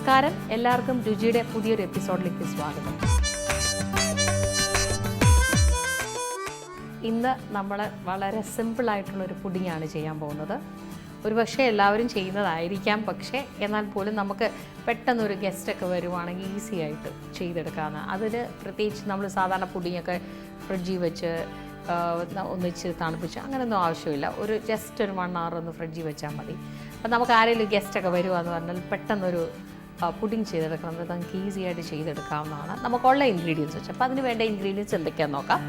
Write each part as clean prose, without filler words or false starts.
നമസ്കാരം, എല്ലാവർക്കും രുചിയുടെ പുതിയൊരു എപ്പിസോഡിലേക്ക് സ്വാഗതം. ഇന്ന് നമ്മൾ വളരെ സിമ്പിളായിട്ടുള്ളൊരു പുഡിങ്ങാണ് ചെയ്യാൻ പോകുന്നത്. ഒരുപക്ഷെ എല്ലാവരും ചെയ്യുന്നതായിരിക്കാം, പക്ഷേ എന്നാൽ പോലും നമുക്ക് പെട്ടെന്നൊരു ഗസ്റ്റൊക്കെ വരുവാണെങ്കിൽ ഈസി ആയിട്ട് ചെയ്തെടുക്കാമെന്ന്. അതിന് പ്രത്യേകിച്ച് നമ്മൾ സാധാരണ പുഡിങ്ങൊക്കെ ഫ്രിഡ്ജിൽ വെച്ച് ഒന്നിച്ച് തണുപ്പിച്ച് അങ്ങനെയൊന്നും ആവശ്യമില്ല. ജസ്റ്റ് ഒരു 1 hour ഒന്ന് ഫ്രിഡ്ജിൽ വെച്ചാൽ മതി. അപ്പം നമുക്ക് ആരെങ്കിലും ഗസ്റ്റൊക്കെ വരുവാന്ന് പറഞ്ഞാൽ പെട്ടെന്നൊരു പുഡിങ് ചെയ്തെടുക്കുന്നത് നമുക്ക് ഈസി ആയിട്ട് ചെയ്തെടുക്കാവുന്നതാണ് നമുക്കുള്ള ഇൻഗ്രീഡിയൻസ് വെച്ച്. അപ്പോൾ അതിന് വേണ്ട ഇൻഗ്രീഡിയൻസ് എന്തൊക്കെയാണെന്ന് നോക്കാം.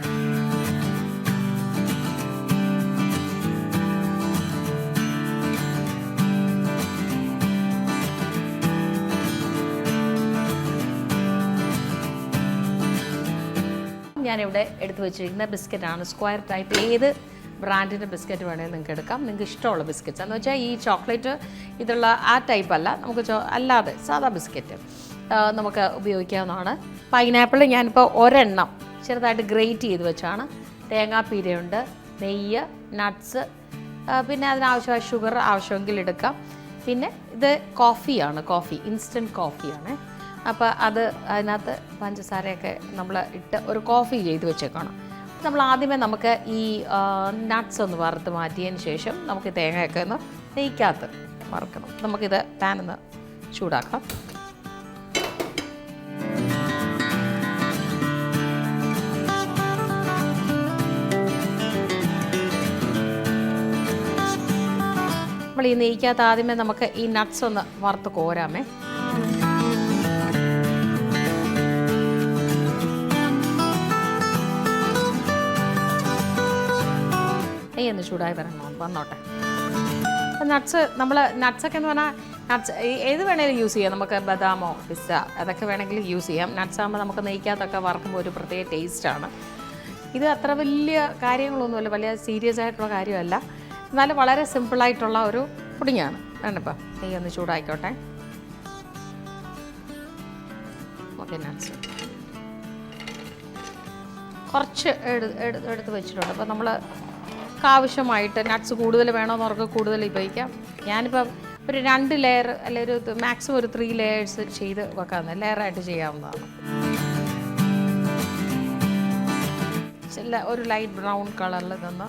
ഞാനിവിടെ എടുത്ത് വെച്ചിരിക്കുന്ന ബിസ്ക്കറ്റാണ്. സ്ക്വയർ ടൈപ്പ്, ഏത് ബ്രാൻഡിൻ്റെ ബിസ്ക്കറ്റ് വേണമെങ്കിൽ നിങ്ങൾക്ക് എടുക്കാം. നിങ്ങൾക്ക് ഇഷ്ടമുള്ള ബിസ്ക്കറ്റ്സ് എന്ന് വെച്ചാൽ ഈ ചോക്ലേറ്റ് ഇതുള്ള ആ ടൈപ്പ് അല്ല, നമുക്ക് അല്ലാതെ സാധാ ബിസ്ക്കറ്റ് നമുക്ക് ഉപയോഗിക്കാവുന്നതാണ്. പൈനാപ്പിൾ ഞാനിപ്പോൾ ഒരെണ്ണം ചെറുതായിട്ട് ഗ്രേറ്റ് ചെയ്ത് വെച്ചാണ്. തേങ്ങാപ്പീരയുണ്ട്, നെയ്യ്, നട്ട്സ്, പിന്നെ അതിനാവശ്യമായ ഷുഗർ ആവശ്യമെങ്കിൽ എടുക്കാം. പിന്നെ ഇത് കോഫിയാണ്, ഇൻസ്റ്റൻറ്റ് കോഫിയാണ്. അപ്പോൾ അതിനകത്ത് പഞ്ചസാരയൊക്കെ നമ്മൾ ഇട്ട് ഒരു കോഫി ചെയ്ത് വെച്ചേക്കണം. നമ്മൾ ആദ്യമേ നമുക്ക് ഈ നട്ട്സ് ഒന്ന് വറുത്ത് മാറ്റിയതിന് ശേഷം നമുക്ക് തേങ്ങയൊക്കെ ഒന്ന് നെയ്ക്കകത്ത് വറുക്കണം. നമുക്കിത് പാനൊന്ന് ചൂടാക്കാം. നമ്മൾ ഈ നെയ്ക്കകത്ത് ആദ്യമേ നമുക്ക് ഈ നട്ട്സ് ഒന്ന് വറുത്ത് കോരാമേ. നെയ്യൊന്ന് ചൂടായി വന്നോട്ടെ. അപ്പം നട്ട്സൊക്കെ എന്ന് പറഞ്ഞാൽ നട്ട്സ് ഏത് വേണമെങ്കിലും യൂസ് ചെയ്യാം. നമുക്ക് ബദാമോ പിസ്ത അതൊക്കെ വേണമെങ്കിൽ യൂസ് ചെയ്യാം. നട്ട്സ് ആകുമ്പോൾ നമുക്ക് നെയ്ക്കകത്തൊക്കെ വറുക്കുമ്പോൾ ഒരു പ്രത്യേക ടേസ്റ്റാണ്. ഇത് അത്ര വലിയ കാര്യങ്ങളൊന്നുമില്ല, വലിയ സീരിയസ് ആയിട്ടുള്ള കാര്യമല്ല, എന്നാലും വളരെ സിമ്പിളായിട്ടുള്ള ഒരു പുഡിങ്ങാണ്. വേണ്ടിപ്പോൾ നെയ്യൊന്ന് ചൂടായിക്കോട്ടെ. ഓക്കെ, നട്ട്സ് കുറച്ച് എടുത്ത് വെച്ചിട്ടുണ്ട്. അപ്പോൾ നമ്മൾ ആവശ്യമായിട്ട് നട്ട്സ് കൂടുതൽ വേണമെന്നവർക്ക് കൂടുതൽ ഉപയോഗിക്കാം. ഞാനിപ്പം ഒരു 2 ലെയർ അല്ലെങ്കിൽ ഒരു മാക്സിമം ഒരു 3 ലെയേഴ്സ് ചെയ്ത് വെക്കാവുന്ന ലെയറായിട്ട് ചെയ്യാവുന്നതാണ്. ഒരു ലൈറ്റ് ബ്രൗൺ കളറിൽ നിന്ന്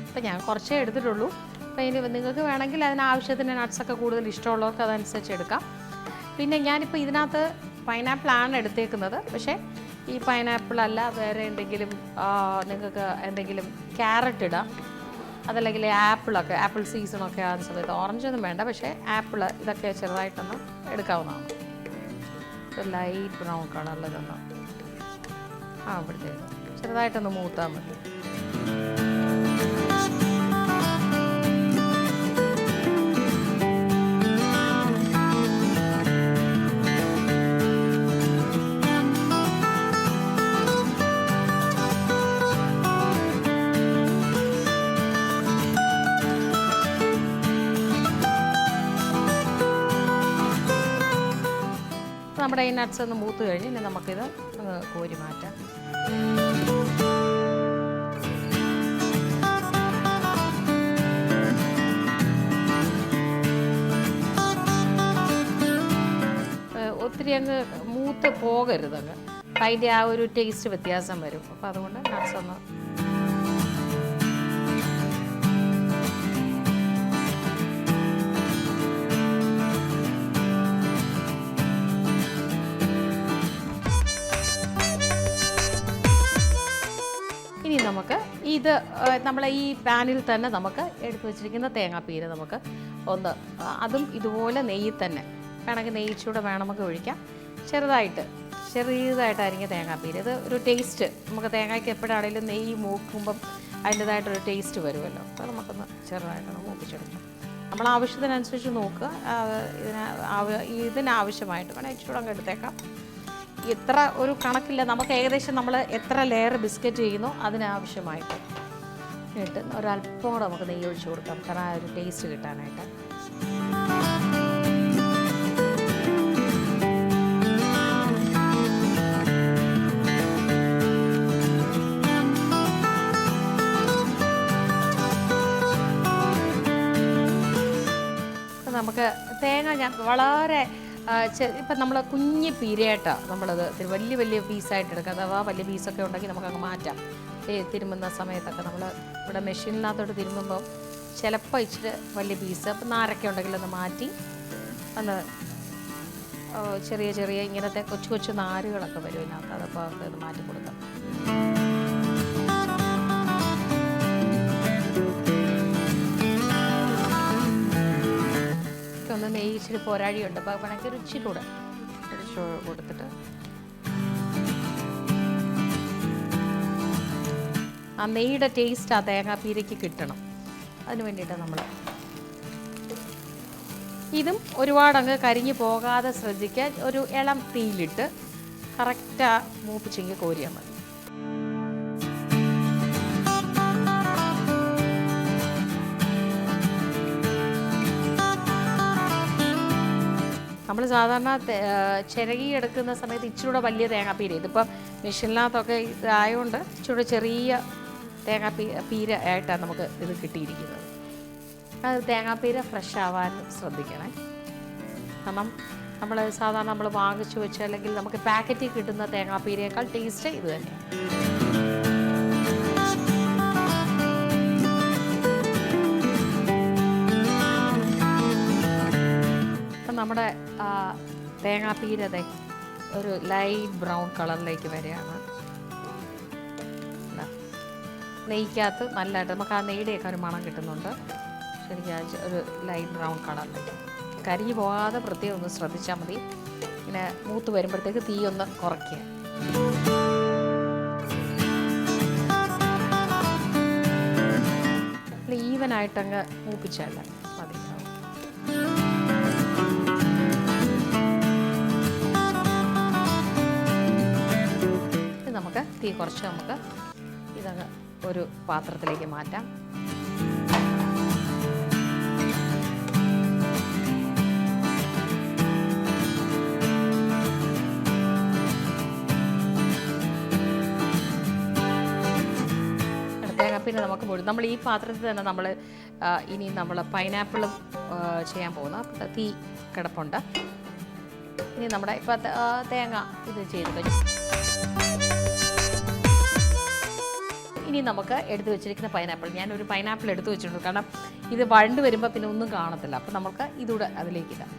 അപ്പം ഞാൻ കുറച്ചേ എടുത്തിട്ടുള്ളൂ. അപ്പോൾ ഇനി നിങ്ങൾക്ക് വേണമെങ്കിൽ അതിനാവശ്യത്തിന് നട്ട്സൊക്കെ കൂടുതൽ ഇഷ്ടമുള്ളവർക്ക് അതനുസരിച്ച് എടുക്കാം. പിന്നെ ഞാനിപ്പോൾ ഇതിനകത്ത് പൈനാപ്പിളാണ് എടുത്തേക്കുന്നത്. പക്ഷേ ഈ പൈനാപ്പിൾ അല്ല, വേറെ എന്തെങ്കിലും നിങ്ങൾക്ക് എന്തെങ്കിലും ക്യാരറ്റ് ഇടാം, അതല്ലെങ്കിൽ ആപ്പിൾ സീസണൊക്കെ ആകുന്ന സമയത്ത് ഓറഞ്ചൊന്നും വേണ്ട, പക്ഷേ ആപ്പിൾ ഇതൊക്കെ ചെറുതായിട്ടൊന്ന് എടുക്കാവുന്നതാണ്. ഒരു ലൈറ്റ് ബ്രൗൺ കളറിൽ നിന്ന് അവിടുത്തേക്ക് ചെറുതായിട്ടൊന്ന് മൂത്താൽ മതി. നമ്മുടെ ഈ നട്ട്സ് ഒന്ന് മൂത്ത് കഴിഞ്ഞ് ഇനി നമുക്കിത് കോരി മാറ്റാം. ഒത്തിരി അങ്ങ് മൂത്ത് പോകരുതങ്ങ്, അതിൻ്റെ ആ ഒരു ടേസ്റ്റ് വ്യത്യാസം വരും. അപ്പോൾ അതുകൊണ്ട് നട്ട്സ് ഒന്ന് നമുക്ക് നമ്മളെ ഈ പാനിൽ തന്നെ നമുക്ക് എടുത്തു വെച്ചിരിക്കുന്ന തേങ്ങാപ്പീര നമുക്ക് അതും ഇതുപോലെ നെയ്യിൽ തന്നെ വേണമെങ്കിൽ നെയ്ച്ചൂടെ വേണം നമുക്ക് ഒഴിക്കാം. ചെറിയതായിട്ട് അരിഞ്ഞ തേങ്ങാപ്പീര, ഇത് ഒരു ടേസ്റ്റ് നമുക്ക് തേങ്ങയ്ക്ക് എപ്പോഴാണെങ്കിലും നെയ്യ് മൂക്കുമ്പം അതിൻ്റെതായിട്ടൊരു ടേസ്റ്റ് വരുമല്ലോ. അപ്പോൾ നമുക്കൊന്ന് ചെറുതായിട്ടൊന്ന് മൂപ്പിച്ചെടുക്കാം. നമ്മൾ ആവശ്യത്തിനനുസരിച്ച് നോക്കുക. ഇതിനാവശ്യമായിട്ട് വേണം ഇച്ചിരി അങ്ങ് എടുത്തേക്കാം. എത്ര ഒരു കണക്കില്ല, നമുക്ക് ഏകദേശം നമ്മൾ എത്ര ലെയർ ബിസ്ക്കറ്റ് ചെയ്യുന്നോ അതിനാവശ്യമായിട്ട് ഇട്ട് ഒരല്പം കൂടെ നമുക്ക് നെയ്യ് ഒഴിച്ച് കൊടുക്കാം, കാരണം ആ ഒരു ടേസ്റ്റ് കിട്ടാനായിട്ട്. നമുക്ക് തേങ്ങ ഞാൻ വളരെ ഇപ്പം നമ്മൾ കുഞ്ഞ് പീരയായിട്ടാണ് നമ്മളത് വലിയ വലിയ പീസായിട്ട് എടുക്കുക. അഥവാ വലിയ പീസൊക്കെ ഉണ്ടെങ്കിൽ നമുക്കങ്ങ് മാറ്റാം. തിരുമുന്ന സമയത്തൊക്കെ നമ്മൾ ഇവിടെ മെഷീനിനകത്തോട്ട് തിരുമ്പുമ്പം ചിലപ്പോൾ ഇച്ചിരി വലിയ പീസ് അപ്പം നാരൊക്കെ ഉണ്ടെങ്കിൽ ഒന്ന് മാറ്റി ഒന്ന് ചെറിയ ചെറിയ ഇങ്ങനത്തെ കൊച്ചു കൊച്ചു നാരുകളൊക്കെ വരും ഇതിനകത്ത്. അതപ്പോൾ അത് മാറ്റി കൊടുക്കാം. ഒന്ന് നെയ്യ് ഇച്ചിരി പോരാഴിയുണ്ട്, അപ്പോൾ വേണമെങ്കിൽ ഒരു ഇച്ചിരി കൂടെ കൊടുത്തിട്ട് ആ നെയ്യുടെ ടേസ്റ്റ് ആ തേങ്ങാപ്പീരയ്ക്ക് കിട്ടണം. അതിന് വേണ്ടിയിട്ടാണ് നമ്മൾ ഇതും ഒരുപാടങ്ങ് കരിഞ്ഞു പോകാതെ ശ്രദ്ധിക്കാൻ ഒരു ഇളം തീയിലിട്ട് കറക്റ്റ് മൂപ്പിച്ചെങ്കിൽ കോരിയാൽ മതി. നമ്മൾ സാധാരണ ചിരകിയെടുക്കുന്ന സമയത്ത് ഇച്ചിരൂടെ വലിയ തേങ്ങാപ്പീര, ഇതിപ്പം മെഷീനിനകത്തൊക്കെ ഇതായതുകൊണ്ട് ഇച്ചിരൂടെ ചെറിയ പീര ആയിട്ടാണ് നമുക്ക് ഇത് കിട്ടിയിരിക്കുന്നത്. അത് തേങ്ങാപ്പീര ഫ്രഷ് ആവാൻ ശ്രദ്ധിക്കണേ. കാരണം നമ്മൾ സാധാരണ നമ്മൾ വാങ്ങിച്ചു വെച്ച് അല്ലെങ്കിൽ നമുക്ക് പാക്കറ്റിൽ കിട്ടുന്ന തേങ്ങാപ്പീരയേക്കാൾ ടേസ്റ്റ് ഇത് തന്നെയാണ്. നമ്മുടെ തേങ്ങാപ്പീരതെ ഒരു ലൈറ്റ് ബ്രൗൺ കളറിലേക്ക് വരികയാണ്. നെയ്ക്കകത്ത് നല്ലതായിട്ട് നമുക്ക് ആ നെയ്യുടെയൊക്കെ ഒരു മണം കിട്ടുന്നുണ്ട്. ശരിക്കും ഒരു ലൈറ്റ് ബ്രൗൺ കളറിലേക്ക് കരിഞ്ഞു പോകാതെ പ്രത്യേകം ഒന്ന് ശ്രദ്ധിച്ചാൽ മതി. ഇങ്ങനെ മൂത്ത് വരുമ്പോഴത്തേക്ക് തീ ഒന്ന് കുറയ്ക്കുക. ഈവനായിട്ടങ്ങ് മൂപ്പിച്ചാൽ മതി. നമുക്ക് തീ കുറച്ച് നമുക്ക് ഇതങ്ങ് ഒരു പാത്രത്തിലേക്ക് മാറ്റാം. പിന്നെ നമുക്ക് നമ്മൾ ഈ പാത്രത്തിൽ തന്നെ നമ്മൾ ഇനി നമ്മൾ പൈനാപ്പിളും ചെയ്യാൻ പോകുന്ന തീ കിടപ്പുണ്ട്. ഇനി നമ്മുടെ ഇപ്പം തേങ്ങ ഇത് ചെയ്ത് കഴിഞ്ഞു. ഇനി നമുക്ക് എടുത്തു വെച്ചിരിക്കുന്ന പൈനാപ്പിൾ, ഞാനൊരു പൈനാപ്പിൾ എടുത്തു വെച്ചിട്ടുണ്ട്. കാരണം ഇത് വഴണ്ട് വരുമ്പോൾ പിന്നെ ഒന്നും കാണത്തില്ല. അപ്പം നമുക്ക് ഇതൂടെ അതിലേക്ക് ഇടാം.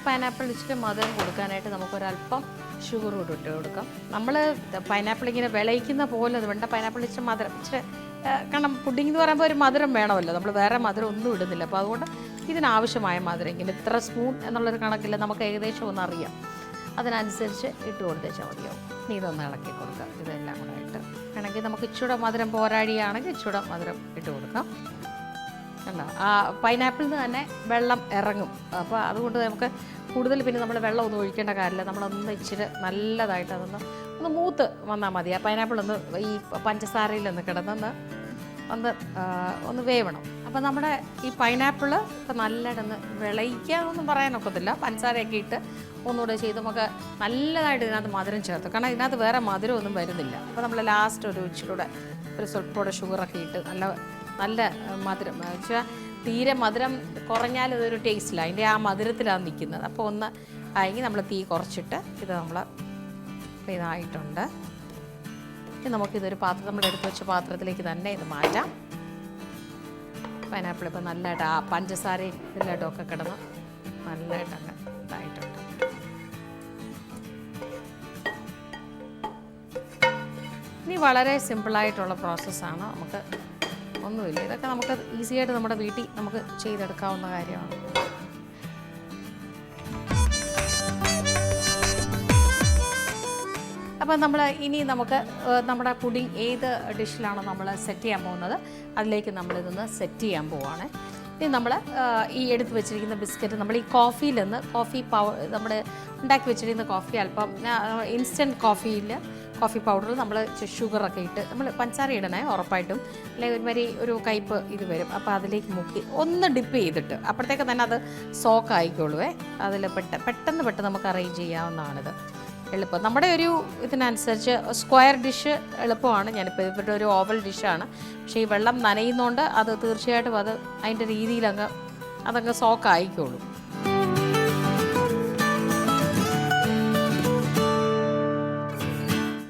പൈനാപ്പിൾ ഇച്ചിരി മധുരം കൊടുക്കാനായിട്ട് നമുക്കൊരല്പം ഷുഗർ കൂടി ഇട്ട് കൊടുക്കാം. നമ്മൾ പൈനാപ്പിൾ ഇങ്ങനെ വിളയിക്കുന്ന പോലെ വേണ്ട. പൈനാപ്പിൾ ഇച്ചിരി മധുരം ഇച്ചിരി, കാരണം പുഡിംഗ് എന്ന് പറയുമ്പോൾ ഒരു മധുരം വേണമല്ലോ. നമ്മൾ വേറെ മധുരം ഒന്നും ഇടുന്നില്ല. അപ്പോൾ അതുകൊണ്ട് ഇതിനാവശ്യമായ മധുരം ഇങ്ങനെ ഇത്ര സ്പൂൺ എന്നുള്ളൊരു കണക്കില്ല, നമുക്ക് ഏകദേശം ഒന്ന് അറിയാം. അതിനനുസരിച്ച് ഇട്ട് കൊടുത്തേച്ചാൽ മതിയാവും. ഇനി ഇതൊന്ന് ഇളക്കി കൊടുക്കാം. ഇതെല്ലാം കൂടെ ഇട്ട് വേണമെങ്കിൽ നമുക്ക് ഇച്ചിരി മധുരം പോരാടിയാണെങ്കിൽ ഇച്ചിരി മധുരം ഇട്ട് കൊടുക്കാം. അല്ല, ആ പൈനാപ്പിളിൽ നിന്ന് തന്നെ വെള്ളം ഇറങ്ങും. അപ്പോൾ അതുകൊണ്ട് നമുക്ക് കൂടുതൽ പിന്നെ നമ്മൾ വെള്ളം ഒന്നും ഒഴിക്കേണ്ട കാര്യമില്ല. നമ്മളൊന്ന് ഇച്ചിരി നല്ലതായിട്ട് അതൊന്ന് മൂത്ത് വന്നാൽ മതി. ആ പൈനാപ്പിൾ ഒന്ന് ഈ പഞ്ചസാരയിലൊന്ന് കിടന്നൊന്ന് ഒന്ന് വേവണം. അപ്പോൾ നമ്മുടെ ഈ പൈനാപ്പിൾ ഇപ്പോൾ നല്ലതായിട്ടൊന്ന് വിളയിക്കാനൊന്നും പറയാനൊക്കത്തില്ല. പഞ്ചസാരയൊക്കെ ഇട്ട് ഒന്നുകൂടെ ചെയ്ത് നമുക്ക് നല്ലതായിട്ട് ഇതിനകത്ത് മധുരം ചേർത്ത്, കാരണം ഇതിനകത്ത് വേറെ മധുരമൊന്നും വരുന്നില്ല. അപ്പോൾ നമ്മൾ ലാസ്റ്റ് ഒരു ഇച്ചിലൂടെ ഒരു സ്വല്പൂടെ ഷുഗറൊക്കെ ഇട്ട് നല്ല മധുരം വെച്ചാൽ തീരെ മധുരം കുറഞ്ഞാൽ ഇതൊരു ടേസ്റ്റില്ല. അതിൻ്റെ ആ മധുരത്തിലാണ് നിൽക്കുന്നത്. അപ്പോൾ ഒന്ന് ആയെങ്കിൽ നമ്മൾ തീ കുറച്ചിട്ട് ഇത് നമ്മൾ ഇതായിട്ടുണ്ട്. ഇനി നമുക്കിതൊരു പാത്രം, നമ്മൾ എടുത്ത് വെച്ച പാത്രത്തിലേക്ക് തന്നെ ഇത് മാറ്റാം. പൈനാപ്പിൾ ഇപ്പോൾ നല്ലതായിട്ട് ആ പഞ്ചസാരയും ഇതിലായിട്ടൊക്കെ കിടന്ന് നല്ലതായിട്ടങ്ങ് ഇതായിട്ടുണ്ട്. ഇനി വളരെ സിമ്പിളായിട്ടുള്ള പ്രോസസ്സാണ്. നമുക്ക് ഒന്നുമില്ല, ഇതൊക്കെ നമുക്ക് ഈസിയായിട്ട് നമ്മുടെ വീട്ടിൽ നമുക്ക് ചെയ്തെടുക്കാവുന്ന കാര്യമാണ്. അപ്പം ഇനി നമുക്ക് നമ്മുടെ പുഡിംഗ് ഏത് ഡിഷിലാണോ നമ്മൾ സെറ്റ് ചെയ്യാൻ പോകുന്നത് അതിലേക്ക് നമ്മളിതൊന്ന് സെറ്റ് ചെയ്യാൻ പോവുകയാണ്. ഇനി നമ്മൾ ഈ എടുത്ത് വെച്ചിരിക്കുന്ന ബിസ്ക്കറ്റ് നമ്മൾ ഈ കോഫി നമ്മൾ ഉണ്ടാക്കി വെച്ചിരിക്കുന്ന കോഫി അല്പം ഇൻസ്റ്റൻറ്റ് കോഫി പൗഡർ നമ്മൾ ഷുഗറൊക്കെ ഇട്ട് നമ്മൾ പഞ്ചസാര ഇടണേ ഉറപ്പായിട്ടും, അല്ലെങ്കിൽ ഒരുമാതിരി ഒരു കയ്പ്പ് ഇത് വരും. അപ്പോൾ അതിലേക്ക് മുക്കി ഒന്ന് ഡിപ്പ് ചെയ്തിട്ട് അപ്പോഴത്തേക്ക് തന്നെ അത് സോക്ക് ആയിക്കോളുവേ. അതിൽ പെട്ടെന്ന് നമുക്ക് അറേഞ്ച് ചെയ്യാവുന്നതാണിത്. എളുപ്പം. നമ്മുടെ ഒരു ഇതിനനുസരിച്ച് സ്ക്വയർ ഡിഷ് എളുപ്പമാണ്. ഞാനിപ്പോൾ ഇവരുടെ ഒരു ഓവൽ ഡിഷാണ്. പക്ഷേ ഈ വെള്ളം നനയുന്നതുകൊണ്ട് അത് തീർച്ചയായിട്ടും അതിൻ്റെ രീതിയിൽ അതങ്ങ് സോക്കായിക്കോളും.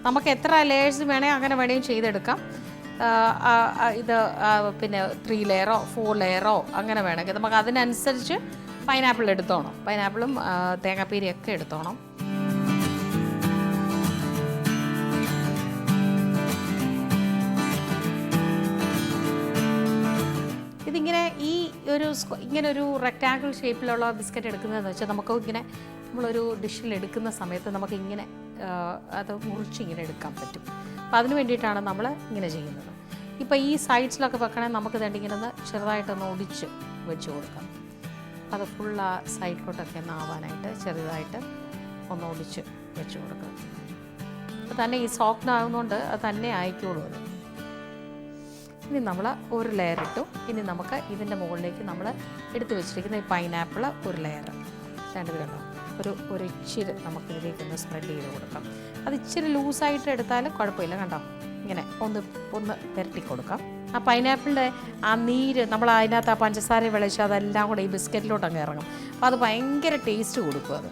നമുക്ക് എത്ര ലെയേഴ്സ് വേണേൽ അങ്ങനെ വേണമെങ്കിൽ ചെയ്തെടുക്കാം. ഇത് പിന്നെ 3 ലെയറോ 4 ലെയറോ അങ്ങനെ വേണമെങ്കിൽ നമുക്ക് അതിനനുസരിച്ച് പൈനാപ്പിൾ എടുത്തോണം. പൈനാപ്പിളും തേങ്ങാപ്പീരിയൊക്കെ എടുത്തോണം. ഇതിങ്ങനെ ഇങ്ങനൊരു റെക്റ്റാങ്കിൾ ഷേപ്പിലുള്ള ബിസ്ക്കറ്റ് എടുക്കുന്നതെന്ന് വെച്ചാൽ നമുക്ക് ഇങ്ങനെ നമ്മളൊരു ഡിഷിൽ എടുക്കുന്ന സമയത്ത് നമുക്ക് ഇങ്ങനെ അത് മുറിച്ചിങ്ങനെ എടുക്കാൻ പറ്റും. അപ്പോൾ അതിന് വേണ്ടിയിട്ടാണ് നമ്മൾ ഇങ്ങനെ ചെയ്യുന്നത്. ഇപ്പോൾ ഈ സൈഡ്സിലൊക്കെ വെക്കണമെങ്കിൽ നമുക്ക് ഇങ്ങനെ ഒന്ന് ചെറുതായിട്ടൊന്ന് ഒടിച്ച് വെച്ച് കൊടുക്കാം. അത് ഫുൾ ആ സൈഡിലോട്ടൊക്കെ ഒന്ന് ആവാനായിട്ട് ചെറുതായിട്ട് ഒന്ന് ഒടിച്ച് വെച്ച് കൊടുക്കാം. അപ്പോൾ തന്നെ ഈ സോഫ്റ്റ് ആകുന്നതുകൊണ്ട് അത് തന്നെ ആയിക്കോളും. അത് ഇനി നമ്മൾ ഒരു ലെയർ ഇട്ടു. ഇനി നമുക്ക് ഇതിൻ്റെ മുകളിലേക്ക് നമ്മൾ എടുത്തു വെച്ചിരിക്കുന്ന ഈ പൈനാപ്പിൾ ഒരു ലെയർ രണ്ടത് കണ്ടോ ഒരു ഇച്ചിരി നമുക്കിതിലേക്കൊന്ന് സ്പ്രെഡ് ചെയ്ത് കൊടുക്കാം. അത് ഇച്ചിരി ലൂസായിട്ട് എടുത്താലും കുഴപ്പമില്ല. കണ്ടോ ഇങ്ങനെ ഒന്ന് പുരട്ടി കൊടുക്കാം. ആ പൈനാപ്പിളിൻ്റെ ആ നീര് നമ്മൾ അതിനകത്ത് ആ പഞ്ചസാര വിളച്ച് അതെല്ലാം കൂടെ ഈ ബിസ്ക്കറ്റിലോട്ട് അങ്ങ് ഇറങ്ങും. അപ്പോൾ അത് ഭയങ്കര ടേസ്റ്റ് കൊടുക്കും. അത്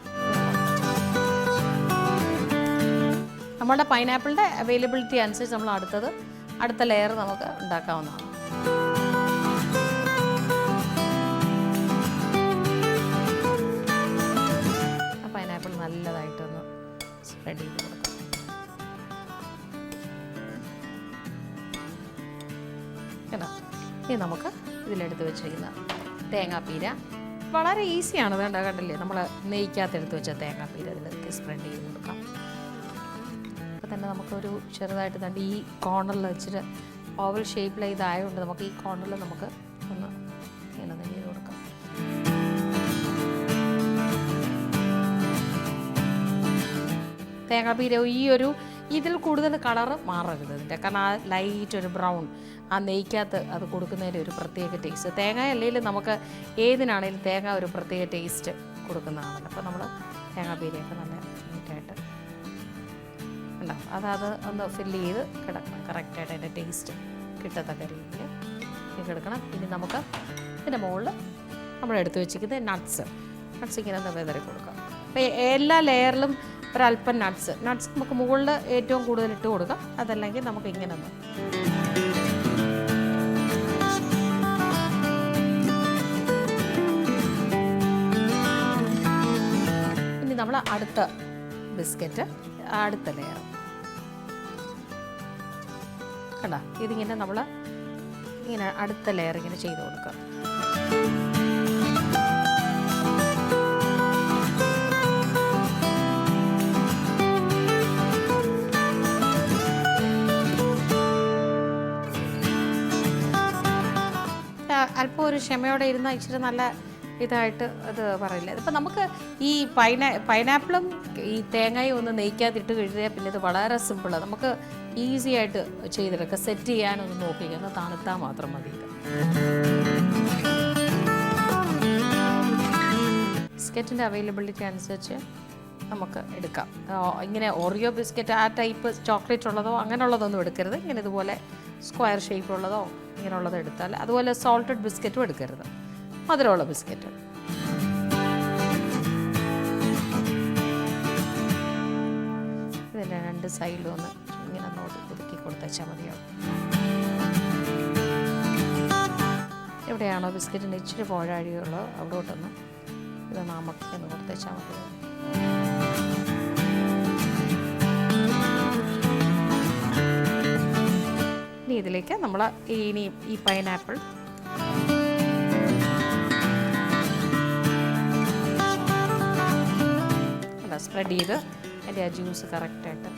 നമ്മളുടെ പൈനാപ്പിളിൻ്റെ അവൈലബിലിറ്റി അനുസരിച്ച് നമ്മൾ അടുത്ത ലെയർ നമുക്ക് ഉണ്ടാക്കാവുന്നതാണ്. ആ പൈനാപ്പിൾ നല്ലതായിട്ടൊന്ന് സ്പ്രെഡ് ചെയ്ത് കൊടുക്കാം. കേട്ടോ, ഇനി നമുക്ക് ഇതിലെടുത്ത് വെച്ചിരിക്കുന്ന തേങ്ങാപ്പീര വളരെ ഈസിയാണ്. വേണ്ട കണ്ടില്ലേ, നമ്മൾ നെയ്ക്കകത്തെടുത്ത് വെച്ച തേങ്ങാപ്പീര ഇതിലേക്ക് സ്പ്രെഡ് ചെയ്ത് കൊടുക്കാം. അപ്പോൾ തന്നെ നമുക്കൊരു ചെറുതായിട്ട് തണ്ട് ഈ കോർണറിൽ വെച്ചിട്ട് ഓവൽ ഷേപ്പിൽ ഇതായതുകൊണ്ട് നമുക്ക് ഈ കോർണറിൽ നമുക്ക് ഒന്ന് ഇങ്ങനെ ചെയ്ത് കൊടുക്കാം. തേങ്ങാപ്പീര ഇതിൽ കൂടുതൽ കളറ് മാറരുത് ഇതിൻ്റെ. കാരണം ആ ലൈറ്റ് ഒരു ബ്രൗൺ ആ നെയ്ക്കകത്ത് അത് കൊടുക്കുന്നതിൻ്റെ ഒരു പ്രത്യേക ടേസ്റ്റ്. തേങ്ങ അല്ലെങ്കിൽ നമുക്ക് ഏതിനാണെങ്കിലും തേങ്ങ ഒരു പ്രത്യേക ടേസ്റ്റ് കൊടുക്കുന്നതാണല്ലോ. അപ്പോൾ നമ്മൾ തേങ്ങാപ്പീരയൊക്കെ നല്ല നീറ്റായിട്ട് ഉണ്ടാവും. അത് ഒന്ന് ഫില്ല് ചെയ്ത് കിടക്കണം. കറക്റ്റായിട്ട് അതിൻ്റെ ടേസ്റ്റ് കിട്ടത്തക്ക രീതിയിൽ കിടക്കണം. ഇനി നമുക്ക് ഇതിൻ്റെ മുകളിൽ നമ്മളെടുത്ത് വെച്ചിരിക്കുന്നത് നട്ട്സ് ഇങ്ങനെ ഒന്ന് വെതറി കൊടുക്കാം. അപ്പോൾ എല്ലാ ലെയറിലും ഒരല്പം നട്ട്സ് നമുക്ക് മുകളിൽ ഏറ്റവും കൂടുതൽ ഇട്ട് കൊടുക്കാം. അതല്ലെങ്കിൽ നമുക്ക് ഇങ്ങനെ ഒന്ന് ഇനി നമ്മൾ അടുത്ത ബിസ്ക്കറ്റ് അടുത്ത ലെയർ കണ്ടോ. ഇതിങ്ങനെ നമ്മൾ ഇങ്ങനെ അടുത്ത ലെയർ ഇങ്ങനെ ചെയ്ത് കൊടുക്കാം. അല്പം ഒരു ക്ഷമയോടെ ഇരുന്നാൽ ഇച്ചിരി നല്ല ഇതായിട്ട് അത് പറയില്ല. ഇപ്പം നമുക്ക് ഈ പൈനാപ്പിളും ഈ തേങ്ങയും ഒന്ന് നെയ്ക്കാതിട്ട് കഴിഞ്ഞാൽ പിന്നെ ഇത് വളരെ സിമ്പിളാണ്. നമുക്ക് ഈസി ആയിട്ട് ചെയ്തെടുക്കാം. സെറ്റ് ചെയ്യാനൊന്ന് നോക്കിക്കുക, ഒന്ന് തണുത്താൽ മാത്രം മതി. ബിസ്ക്കറ്റിൻ്റെ അവൈലബിലിറ്റി അനുസരിച്ച് നമുക്ക് എടുക്കാം. ഇങ്ങനെ ഓറിയോ ബിസ്ക്കറ്റ് ആ ടൈപ്പ് ചോക്ലേറ്റ് ഉള്ളതോ അങ്ങനെയുള്ളതൊന്നും എടുക്കരുത്. ഇങ്ങനെ ഇതുപോലെ സ്ക്വയർ ഷേപ്പുള്ളതോ ഇങ്ങനെയുള്ളത് എടുത്താൽ, അതുപോലെ സോൾട്ടഡ് ബിസ്ക്കറ്റും എടുക്കരുത്, മധുരമുള്ള ബിസ്ക്കറ്റ്. ഇതിൻ്റെ രണ്ട് സൈഡിലും ഒന്ന് ഇങ്ങനെ ഒതുക്കി കൊടുത്താൽ മതിയാവും. എവിടെയാണോ ബിസ്ക്കറ്റിൻ്റെ ഇച്ചിരി പോഴാഴികളോ അവിടോട്ടൊന്ന് ഇത് നമുക്കൊന്ന് കൊടുത്താൽ മതിയാവും. ഇനി ഇതിലേക്ക് നമ്മൾ ഈ പൈനാപ്പിൾ സ്പ്രെഡ് ചെയ്ത് അതിൻ്റെ ആ ജ്യൂസ് കറക്റ്റായിട്ട്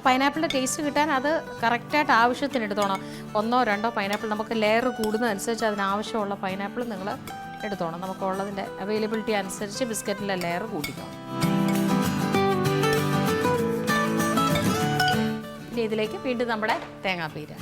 പൈനാപ്പിളിൻ്റെ ടേസ്റ്റ് കിട്ടാൻ അത് കറക്റ്റായിട്ട് ആവശ്യത്തിന് എടുത്തോണം. 1 or 2 പൈനാപ്പിൾ നമുക്ക് ലെയർ കൂടുന്നതനുസരിച്ച് അതിനാവശ്യമുള്ള പൈനാപ്പിൾ നിങ്ങൾ എടുത്തോണം. നമുക്കുള്ളതിൻ്റെ അവൈലബിലിറ്റി അനുസരിച്ച് ബിസ്ക്കറ്റിൻ്റെ ലെയർ കൂട്ടിക്കണം. ഇനി ഇതിലേക്ക് വീണ്ടും നമ്മുടെ തേങ്ങാപ്പീര.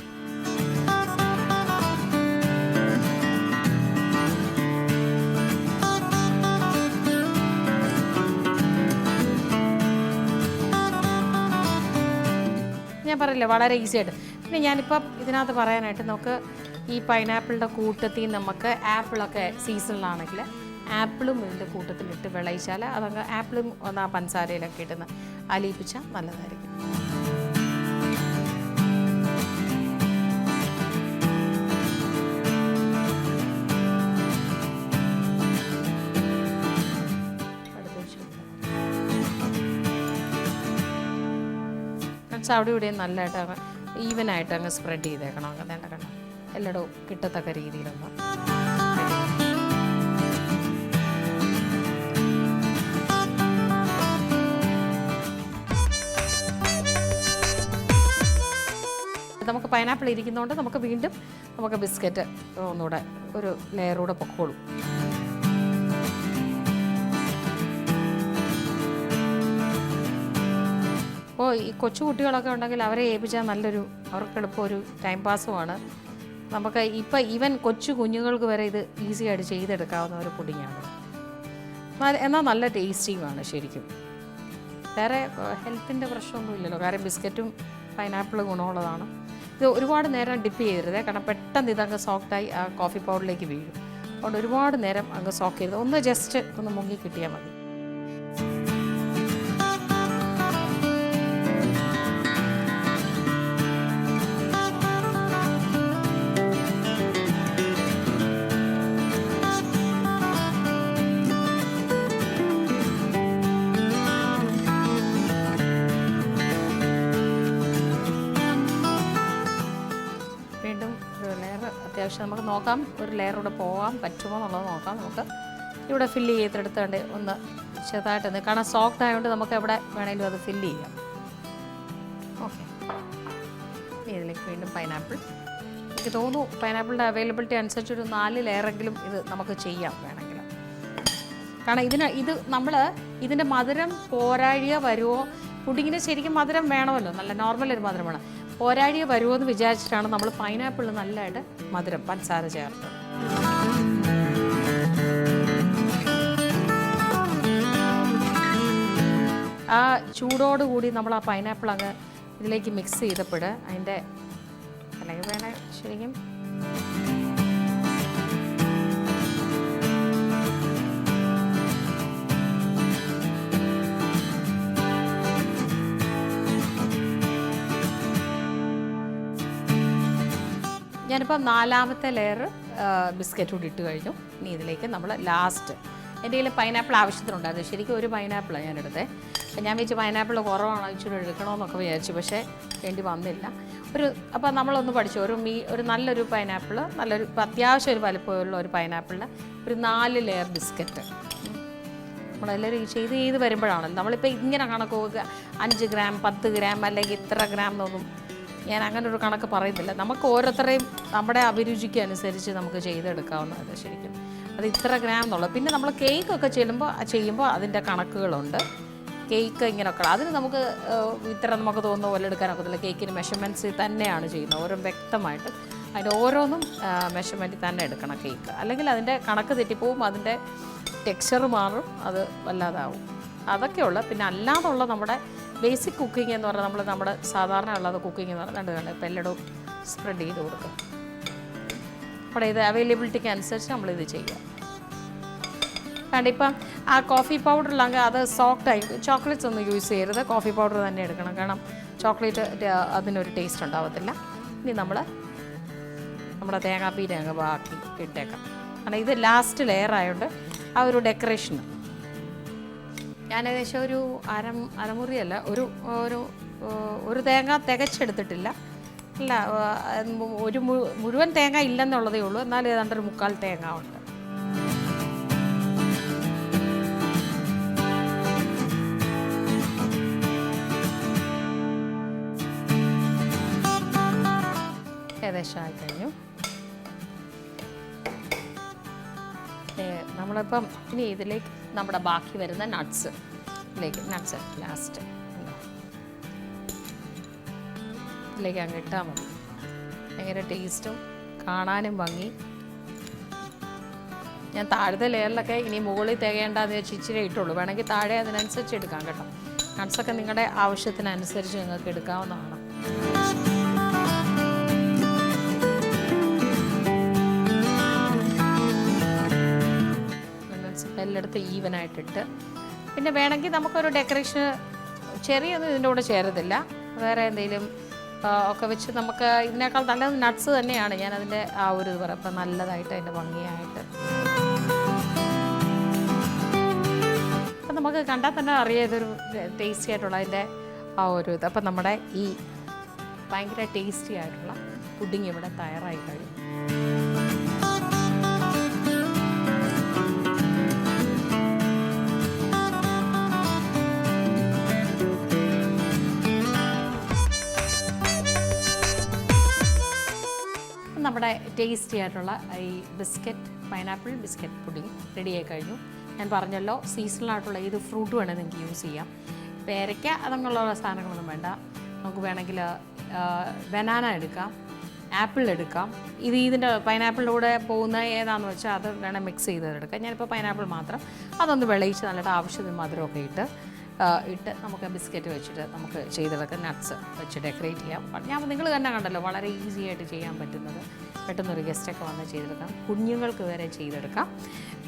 ഞാൻ പറയില്ലേ വളരെ ഈസി ആയിട്ട്. പിന്നെ ഞാനിപ്പം ഇതിനകത്ത് പറയാനായിട്ട് നമുക്ക് ഈ പൈനാപ്പിളിൻ്റെ കൂട്ടത്തിൽ നമുക്ക് ആപ്പിളൊക്കെ സീസണിലാണെങ്കിൽ ആപ്പിളും ഇതിൻ്റെ കൂട്ടത്തിലിട്ട് വിളയിച്ചാൽ അതങ്ങ് ആപ്പിളും ഒന്ന് ആ പഞ്ചസാരയിലൊക്കെ ഇട്ടുന്ന അലിയിപ്പിച്ചാൽ നല്ലതായിരിക്കും. അവിടെ ഇവിടെയും നല്ലതായിട്ട് അങ്ങ് ഈവനായിട്ട് അങ്ങ് സ്പ്രെഡ് ചെയ്തേക്കണം. അങ്ങനെ കണ്ട എല്ലായിടവും കിട്ടത്തക്ക രീതിയിലൊന്ന്. നമുക്ക് പൈനാപ്പിൾ ഇരിക്കുന്നതുകൊണ്ട് നമുക്ക് വീണ്ടും നമുക്ക് ബിസ്ക്കറ്റ് ഒന്നുകൂടെ ഒരു ലെയറൂടെ പൊക്കോളും. അപ്പോൾ ഈ കൊച്ചു കുട്ടികളൊക്കെ ഉണ്ടെങ്കിൽ അവരെ ഏൽപ്പിച്ചാൽ അവർക്ക് എളുപ്പം ഒരു ടൈം പാസുമാണ്. നമുക്ക് ഇപ്പം ഈവൻ കൊച്ചു കുഞ്ഞുങ്ങൾക്ക് വരെ ഇത് ഈസി ആയിട്ട് ചെയ്തെടുക്കാവുന്ന ഒരു പുഡിങ്ങാണ്. എന്നാൽ നല്ല ടേസ്റ്റിയുമാണ് ശരിക്കും. വേറെ ഹെൽത്തിൻ്റെ പ്രശ്നമൊന്നുമില്ലല്ലോ, കാരണം ബിസ്ക്കറ്റും പൈനാപ്പിളും ഗുണമുള്ളതാണ്. ഇത് ഒരുപാട് നേരം ഡിപ്പ് ചെയ്യരുത്, കാരണം പെട്ടെന്ന് ഇതങ്ങ് സോഫ്റ്റായി ആ കോഫി പൗഡറിലേക്ക് വീഴും. അതുകൊണ്ട് ഒരുപാട് നേരം അങ്ങ് സോക്ക് ചെയ്ത് ഒന്ന് ജസ്റ്റ് ഒന്ന് മുങ്ങി കിട്ടിയാൽ മതി. അത്യാവശ്യം നമുക്ക് നോക്കാം, ഒരു ലെയറൂടെ പോകാൻ പറ്റുമോ എന്നുള്ളത് നോക്കാം. നമുക്ക് ഇവിടെ ഫില്ല് ചെയ്തെടുത്തുകൊണ്ട് ഒന്ന് ചെറുതായിട്ടൊന്ന്, കാരണം സോഫ്റ്റ് ആയതുകൊണ്ട് നമുക്ക് എവിടെ വേണമെങ്കിലും അത് ഫില്ല് ചെയ്യാം. ഓക്കെ, ഇതിലേക്ക് വീണ്ടും പൈനാപ്പിൾ. എനിക്ക് തോന്നുന്നു പൈനാപ്പിളിൻ്റെ അവൈലബിലിറ്റി അനുസരിച്ച് ഒരു 4 ലെയറെങ്കിലും ഇത് നമുക്ക് ചെയ്യാം വേണമെങ്കിൽ. കാരണം ഇത് നമ്മൾ ഇതിൻ്റെ മധുരം പോരാഴിക വരുമോ, പുഡിങ്ങിന് ശരിക്കും മധുരം വേണമല്ലോ, നല്ല നോർമൽ ഒരു മധുരം വേണം. പോരാഴിക വരുമോ എന്ന് വിചാരിച്ചിട്ടാണ് നമ്മൾ പൈനാപ്പിളിൽ നല്ലതായിട്ട് മധുരം പഞ്ചസാര ചേർത്തത്. ആ ചൂടോടുകൂടി നമ്മൾ ആ പൈനാപ്പിൾ അങ്ങ് ഇതിലേക്ക് മിക്സ് ചെയ്തപ്പോൾ അതിൻ്റെ അല്ലെങ്കിൽ വേണേൽ ശരിക്കും ഞാനിപ്പോൾ 4ാമത്തെ ലെയർ ബിസ്ക്കറ്റ് കൂടി ഇട്ട് കഴിഞ്ഞു. ഇനി ഇതിലേക്ക് നമ്മൾ ലാസ്റ്റ്, എൻ്റെ കയ്യിൽ പൈനാപ്പിൾ ആവശ്യത്തിനുണ്ടായിരുന്നു. ശരിക്കും ഒരു പൈനാപ്പിളാണ് ഞാനെടുത്തത്. അപ്പം ഞാൻ വിചാരിച്ചു പൈനാപ്പിൾ കുറവാണ്, ഇച്ചിരി എടുക്കണമെന്നൊക്കെ വിചാരിച്ചു, പക്ഷേ വേണ്ടി വന്നില്ല. അപ്പോൾ നമ്മളൊന്ന് പഠിച്ചു, ഒരു നല്ലൊരു പൈനാപ്പിൾ, ഇപ്പോൾ അത്യാവശ്യം ഒരു വലുപ്പമുള്ള ഒരു പൈനാപ്പിളിന് ഒരു 4 ലെയർ ബിസ്ക്കറ്റ് നമ്മളെല്ലാവരും ചെയ്ത് വരുമ്പോഴാണല്ലോ നമ്മളിപ്പോൾ ഇങ്ങനെ കണക്ക് നോക്കുക, 5 ഗ്രാം 10 ഗ്രാം അല്ലെങ്കിൽ ഇത്ര ഗ്രാം എന്നൊന്നും ഞാൻ അങ്ങനെ ഒരു കണക്ക് പറയുന്നില്ല. നമുക്ക് ഓരോരുത്തരെയും നമ്മുടെ അഭിരുചിക്ക് അനുസരിച്ച് നമുക്ക് ചെയ്തെടുക്കാവുന്നതാണ് ശരിക്കും. അത് ഇത്ര ഗ്രാം എന്നുള്ളത്. പിന്നെ നമ്മൾ കേക്കൊക്കെ ചെയ്യുമ്പോൾ അതിൻ്റെ കണക്കുകളുണ്ട്. കേക്ക് ഇങ്ങനെയൊക്കെ അതിന് നമുക്ക് ഇത്ര നമുക്ക് തോന്നുന്ന പോലെ എടുക്കാനൊക്കത്തില്ല. കേക്കിന് മെഷർമെൻറ്റ്സ് തന്നെയാണ് ചെയ്യുന്നത്, ഓരോ വ്യക്തമായിട്ട് അതിൻ്റെ ഓരോന്നും മെഷർമെൻറ്റിൽ തന്നെ എടുക്കണം കേക്ക്. അല്ലെങ്കിൽ അതിൻ്റെ കണക്ക് തെറ്റിപ്പോവും, അതിൻ്റെ ടെക്സ്ചർ മാറും, അത് വല്ലാതാവും. അതൊക്കെയുള്ള. പിന്നെ അല്ലാതുള്ള നമ്മുടെ ബേസിക് കുക്കിംഗ് എന്ന് പറഞ്ഞാൽ നമ്മുടെ സാധാരണ ഉള്ളത് കുക്കിംഗ് എന്ന് പറഞ്ഞാൽ കണ്ട് ഇപ്പോൾ എല്ലായിടവും സ്പ്രെഡ് ചെയ്ത് കൊടുക്കുക. അവിടെ ഇത് അവൈലബിലിറ്റിക്ക് അനുസരിച്ച് നമ്മളിത് ചെയ്യുക. കാരണം ഇപ്പം ആ കോഫി പൗഡറിലാണെങ്കിൽ അത് സോഫ്റ്റായി, ചോക്ലേറ്റ്സ് ഒന്നും യൂസ് ചെയ്യരുത്, കോഫി പൗഡർ തന്നെ എടുക്കണം. കാരണം ചോക്ലേറ്റ് അതിനൊരു ടേസ്റ്റ് ഉണ്ടാവത്തില്ല. ഇനി നമ്മുടെ തേങ്ങാപ്പീര അങ്ങ് ബാക്കി ഇട്ടേക്കാം. കാരണം ഇത് ലാസ്റ്റ് ലെയർ ആയതുകൊണ്ട് ആ ഒരു ഡെക്കറേഷന് ഞാൻ ഏകദേശം ഒരു അരമുറിയല്ല, ഒരു തേങ്ങ തികച്ചെടുത്തിട്ടില്ല. അല്ല, മുഴുവൻ തേങ്ങ ഇല്ലെന്നുള്ളതേ ഉള്ളൂ, എന്നാലും ഏതാണ്ട് ഒരു 3/4 തേങ്ങ ഉണ്ട്. ഏകദേശം ആയിക്കഴിഞ്ഞു. നമ്മളിപ്പം ഇനി ഇതിലേക്ക് നമ്മുടെ ബാക്കി വരുന്ന നട്ട്സ് ലാസ്റ്റ് ഇതിലേക്ക് അങ്ങ് ഇട്ടാൽ മതി. ഭയങ്കര ടേസ്റ്റും കാണാനും ഭംഗി. ഞാൻ താഴത്തെ ലെയറിലൊക്കെ ഇനി മുകളിൽ തികയേണ്ടതെന്ന് വെച്ച് ഇച്ചിരി ഇട്ടുള്ളൂ. വേണമെങ്കിൽ താഴെ അതിനനുസരിച്ച് എടുക്കാം കേട്ടോ. നട്ട്സൊക്കെ നിങ്ങളുടെ ആവശ്യത്തിനനുസരിച്ച് നിങ്ങൾക്ക് എടുക്കാവുന്നതാണ്. എല്ലായിടത്തും ഈവനായിട്ടിട്ട് പിന്നെ വേണമെങ്കിൽ നമുക്കൊരു ഡെക്കറേഷൻ ചെറിയൊന്നും ഇതിൻ്റെ കൂടെ ചേരത്തില്ല. വേറെ എന്തെങ്കിലും ഒക്കെ വെച്ച് നമുക്ക് ഇതിനേക്കാൾ നല്ലത് നട്ട്സ് തന്നെയാണ്. ഞാനതിൻ്റെ ആ ഒരു ഇത് പറയാം. അപ്പം നല്ലതായിട്ട് അതിൻ്റെ ഭംഗിയായിട്ട് അപ്പം നമുക്ക് കണ്ടാൽ തന്നെ അറിയാം ഇതൊരു ടേസ്റ്റി ആയിട്ടുള്ള അതിൻ്റെ ആ ഒരു ഇത്. അപ്പം നമ്മുടെ ഈ ഭയങ്കര ടേസ്റ്റി ആയിട്ടുള്ള പുഡിങ് ഇവിടെ തയ്യാറായി കഴിയും. നമ്മുടെ ടേസ്റ്റി ആയിട്ടുള്ള ഈ പൈനാപ്പിൾ ബിസ്ക്കറ്റ് പുഡിങ് റെഡിയായി കഴിഞ്ഞു. ഞാൻ പറഞ്ഞല്ലോ സീസണലായിട്ടുള്ള ഏത് ഫ്രൂട്ട് വേണമെങ്കിൽ നിങ്ങൾക്ക് യൂസ് ചെയ്യാം. പേരയ്ക്ക അതങ്ങനെയുള്ള സാധനങ്ങളൊന്നും വേണ്ട. നമുക്ക് വേണമെങ്കിൽ ബനാന എടുക്കാം, ആപ്പിൾ എടുക്കാം. ഇതിൻ്റെ പൈനാപ്പിളിൻ്റെ കൂടെ പോകുന്ന ഏതാണെന്ന് വെച്ചാൽ അത് വേണം മിക്സ് ചെയ്തെടുക്കാം. ഞാനിപ്പോൾ പൈനാപ്പിൾ മാത്രം അതൊന്ന് വിളയിച്ച് നല്ലതായിട്ട് ആവശ്യത്തിന് മധുരമൊക്കെ ഇട്ട് നമുക്ക് ബിസ്ക്കറ്റ് വെച്ചിട്ട് നമുക്ക് ചെയ്തെടുക്കാം. നട്ട്സ് വെച്ച് ഡെക്കറേറ്റ് ചെയ്യാം. ഞാൻ നിങ്ങൾ തന്നെ കണ്ടല്ലോ വളരെ ഈസി ആയിട്ട് ചെയ്യാൻ പറ്റുന്നത്. പെട്ടെന്നൊരു ഗസ്റ്റൊക്കെ വന്ന് ചെയ്തെടുക്കാം. കുഞ്ഞുങ്ങൾക്ക് വരെ ചെയ്തെടുക്കാം.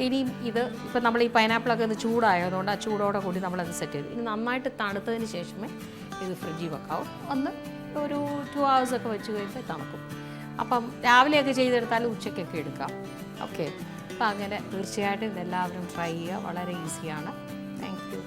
ഇനിയും ഇപ്പം നമ്മൾ ഈ പൈനാപ്പിളൊക്കെ ഒന്ന് ചൂടായതുകൊണ്ട് ആ ചൂടോടെ കൂടി നമ്മളത് സെറ്റ് ചെയ്തു. ഇനി നന്നായിട്ട് തണുത്തതിന് ശേഷമേ ഇത് ഫ്രിഡ്ജിൽ വെക്കാവും. ഒരു 2 hours ഒക്കെ വെച്ച് കഴിയുമ്പോൾ തണുക്കും. അപ്പം രാവിലെയൊക്കെ ചെയ്തെടുത്താലും ഉച്ചയ്ക്കൊക്കെ എടുക്കാം. ഓക്കെ, അപ്പം അങ്ങനെ തീർച്ചയായിട്ടും ഇതെല്ലാവരും ട്രൈ ചെയ്യുക. വളരെ ഈസിയാണ്. Thank you.